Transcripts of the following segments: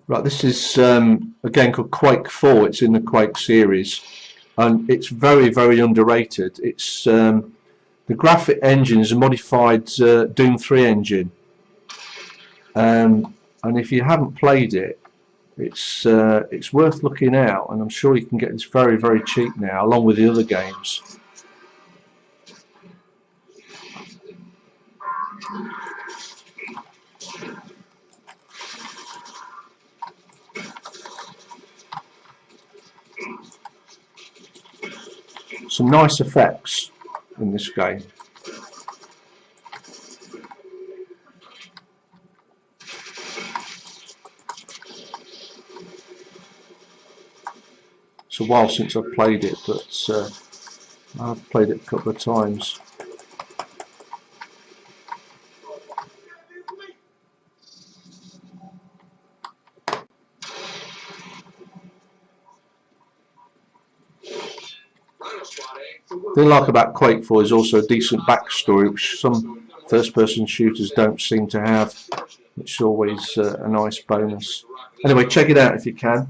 Right, this is a game called Quake IV. It's in the Quake series, and it's very underrated. It's the graphic engine is a modified Doom 3 engine, and if you haven't played it, it's worth looking out. And I'm sure you can get this very cheap now, along with the other games. Some nice effects in this game. It's a while since I've played it, but I've played it a couple of times. The thing I like about Quake IV is also a decent backstory, which some first-person shooters don't seem to have. It's always a nice bonus. Anyway, check it out if you can.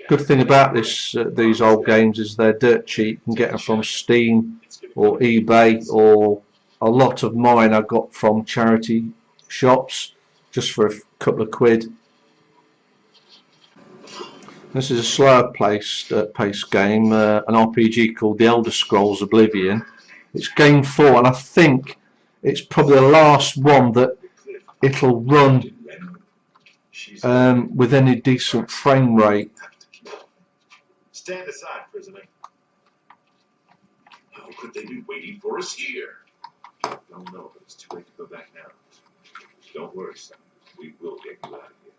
Good thing about these old games is they're dirt cheap. You can get them from Steam or eBay, or a lot of mine I got from charity shops just for a couple of quid. This is a slower paced game, an RPG called The Elder Scrolls Oblivion. It's game 4, and I think it's probably the last one that it'll run with any decent frame rate. Stand aside, prisoner. How could they be waiting for us here? Don't know, but it's too late to go back now. Don't worry, son. We will get you out of here.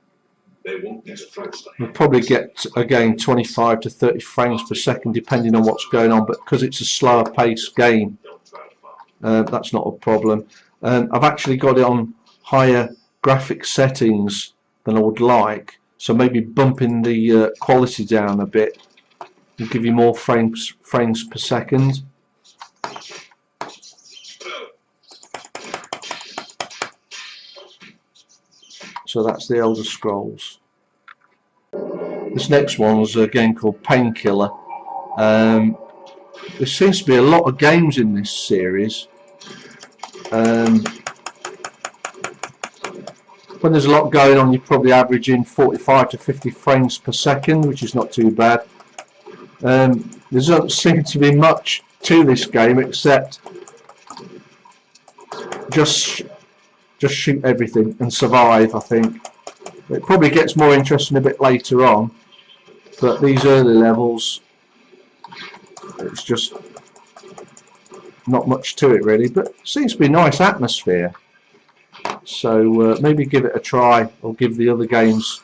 They won't get us first. We'll probably get, again, 25 to 30 frames per second depending on what's going on, but because it's a slower paced game, that's not a problem. I've actually got it on higher graphic settings than I would like, so maybe bumping the quality down a bit will give you more frames per second. So that's the Elder Scrolls. This next one's a game called Painkiller. There seems to be a lot of games in this series. When there's a lot going on, you're probably averaging 45 to 50 frames per second, which is not too bad. There doesn't seem to be much to this game except just shoot everything and survive. I think it probably gets more interesting a bit later on, but these early levels, it's just not much to it really, but it seems to be a nice atmosphere. So maybe give it a try, or give the other games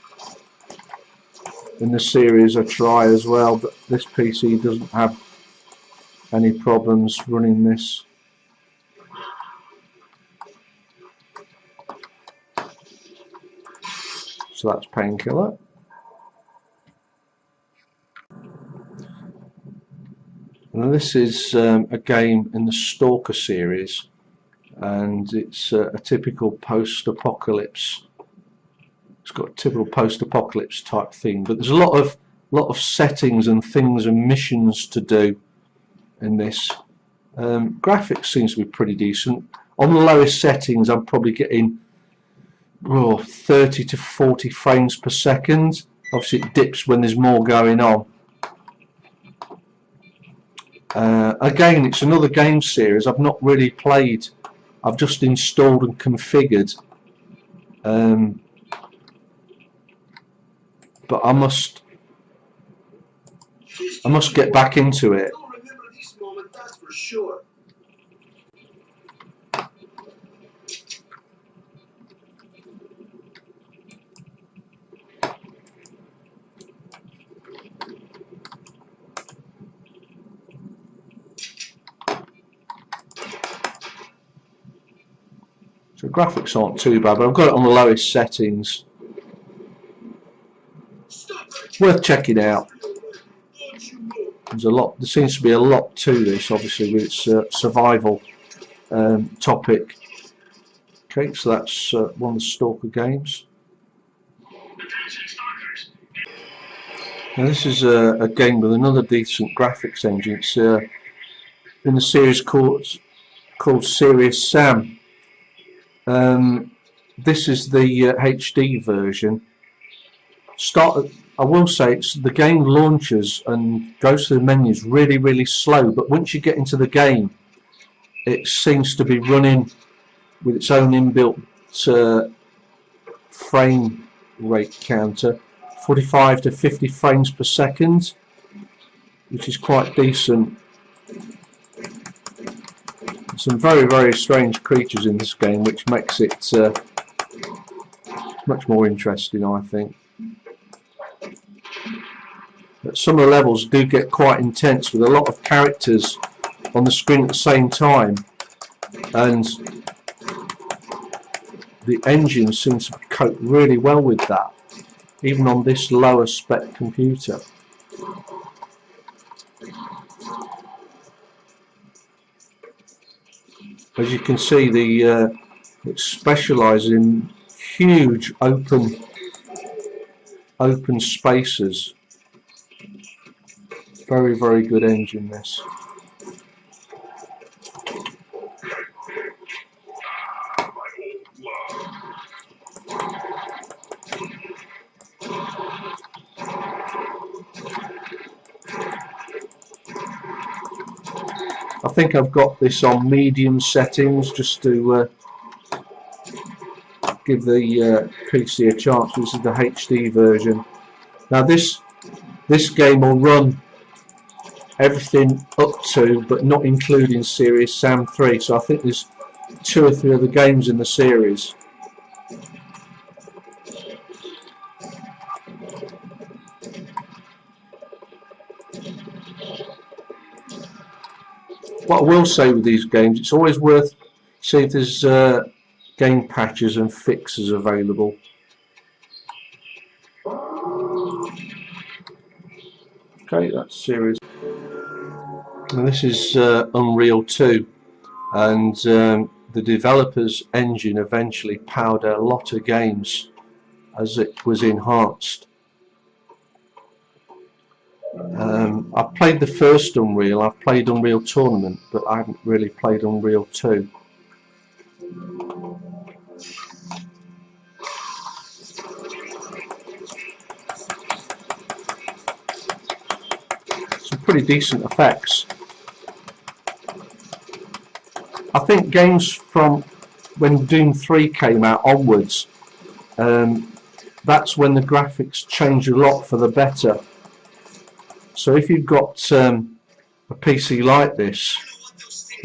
in the series a try as well. But this PC doesn't have any problems running this. So that's Painkiller. And this is a game in the Stalker series, and it's a typical post-apocalypse. It's got a typical post-apocalypse type thing, but there's a lot of settings and things and missions to do in this. Graphics seems to be pretty decent. On the lowest settings, I'm probably getting 30 to 40 frames per second. Obviously it dips when there's more going on. Again, it's another game series I've not really played. I've just installed and configured, but I must get back into it. So graphics aren't too bad, but I've got it on the lowest settings. It's worth checking out. There's a lot. There seems to be a lot to this, obviously, with its survival topic. Okay, so that's one of the Stalker games. Now this is a game with another decent graphics engine. It's in the series called Serious Sam. This is the HD version. I will say the game launches and goes through the menus really slow, but once you get into the game it seems to be running with its own inbuilt frame rate counter, 45 to 50 frames per second, which is quite decent. Some very strange creatures in this game, which makes it much more interesting, I think. But some of the levels do get quite intense with a lot of characters on the screen at the same time, and the engine seems to cope really well with that, even on this lower spec computer. As you can see, it specialises in huge open spaces. Very good engine, this. I think I've got this on medium settings just to give the PC a chance. This is the HD version. Now this game will run everything up to, but not including Serious Sam 3. So I think there's 2 or 3 other games in the series. What I will say with these games, it's always worth seeing if there's game patches and fixes available. Okay, that's series. And this is Unreal 2, and the developer's engine eventually powered a lot of games as it was enhanced. I've played the first Unreal, I've played Unreal Tournament, but I haven't really played Unreal 2. Some pretty decent effects. I think games from when Doom 3 came out onwards, that's when the graphics changed a lot for the better. So if you've got a PC like this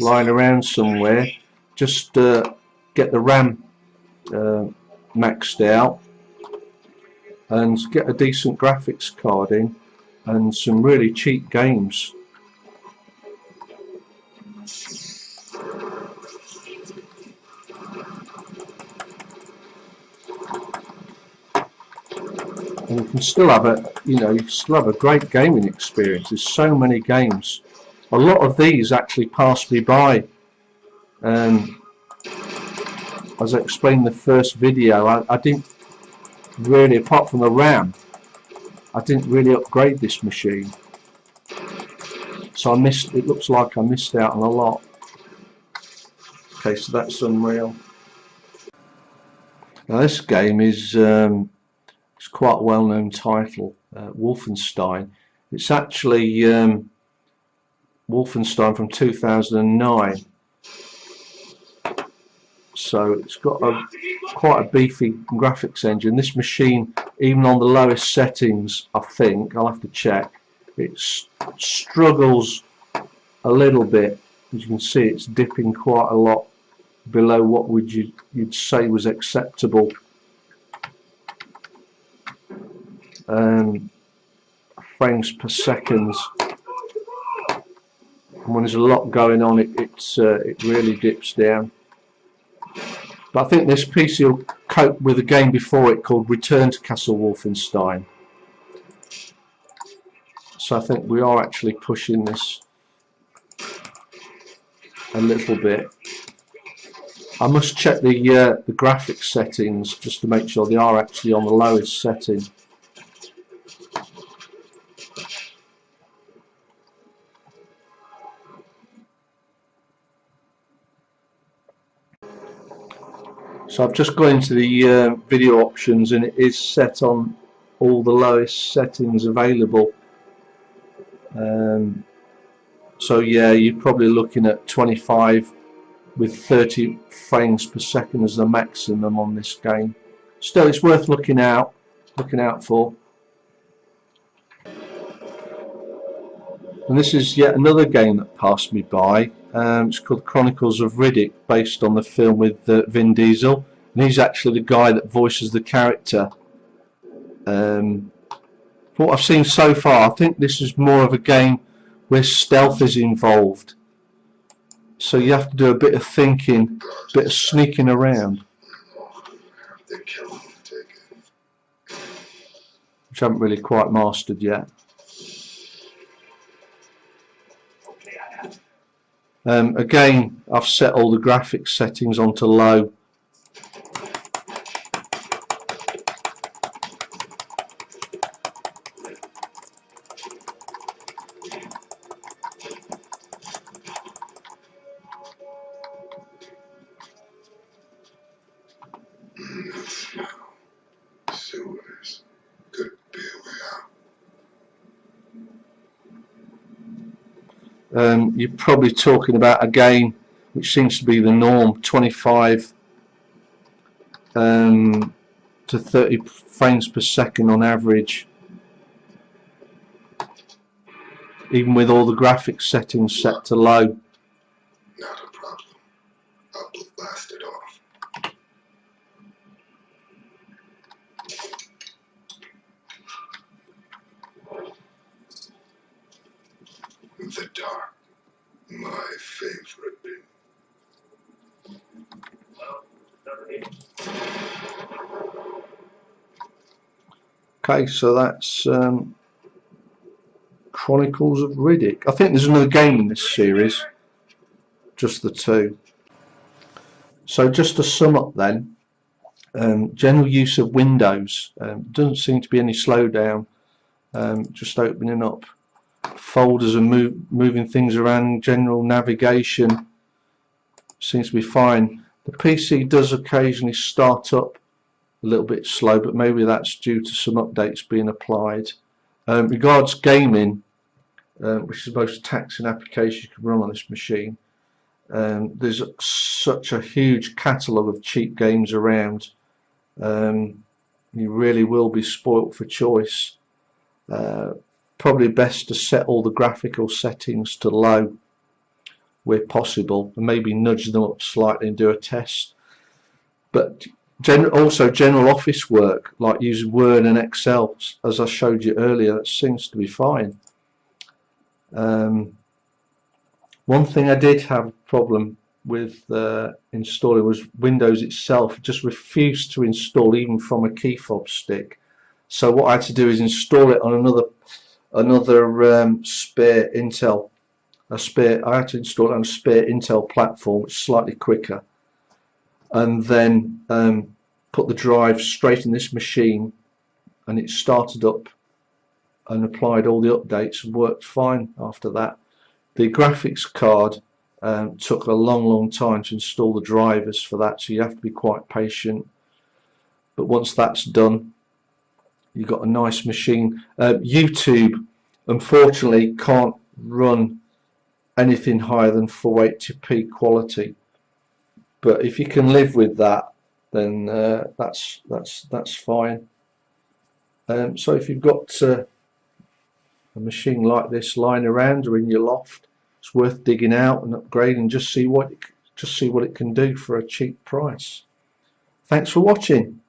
lying around somewhere, just get the RAM maxed out and get a decent graphics card in and some really cheap games. And you can still have a great gaming experience. There's so many games. A lot of these actually passed me by. As I explained in the first video, I didn't really, apart from the RAM, I didn't really upgrade this machine. So it looks like I missed out on a lot. Okay, so that's Unreal. Now this game is it's quite a well-known title, Wolfenstein. It's actually Wolfenstein from 2009. So it's got quite a beefy graphics engine. This machine, even on the lowest settings, I think, I'll have to check, it struggles a little bit. As you can see, it's dipping quite a lot below what you'd say was acceptable. Frames per second. And when there's a lot going on, it really dips down. But I think this PC will cope with a game before it called Return to Castle Wolfenstein. So I think we are actually pushing this a little bit. I must check the graphics settings just to make sure they are actually on the lowest setting. So I've just gone into the video options, and it is set on all the lowest settings available. So yeah, you're probably looking at 25 with 30 frames per second as the maximum on this game. Still, it's worth looking out for. And this is yet another game that passed me by. It's called Chronicles of Riddick, based on the film with Vin Diesel, and he's actually the guy that voices the character. From what I've seen so far, I think this is more of a game where stealth is involved. So you have to do a bit of thinking, a bit of sneaking around, which I haven't really quite mastered yet. Again, I've set all the graphics settings onto low. Sewers could be a way out. You're probably talking about a game which seems to be the norm, 25 to 30 frames per second on average, even with all the graphics settings set to low. Not a problem. I'll blast it off. The dark, my favorite bit. Okay, so that's Chronicles of Riddick. I think there's another game in this series, just the two. So just to sum up then, general use of Windows, doesn't seem to be any slowdown, just opening up folders and moving things around, general navigation seems to be fine. The PC does occasionally start up a little bit slow, but maybe that's due to some updates being applied. Regards gaming, which is the most taxing application you can run on this machine, there's such a huge catalogue of cheap games around. You really will be spoilt for choice. Probably best to set all the graphical settings to low where possible, and maybe nudge them up slightly and do a test. But also general office work, like using Word and Excel, as I showed you earlier, that seems to be fine. One thing I did have a problem with installing was Windows itself. It just refused to install even from a key fob stick. So what I had to do is install it on another spare Intel. I had to install it on a spare Intel platform, which is slightly quicker, and then put the drive straight in this machine, and it started up and applied all the updates and worked fine after that. The graphics card took a long time to install the drivers for that, so you have to be quite patient. But once that's done, you've got a nice machine. YouTube unfortunately can't run anything higher than 480p quality, but if you can live with that, then that's fine. So if you've got a machine like this lying around or in your loft, it's worth digging out and upgrading, just see what it can do for a cheap price. Thanks for watching.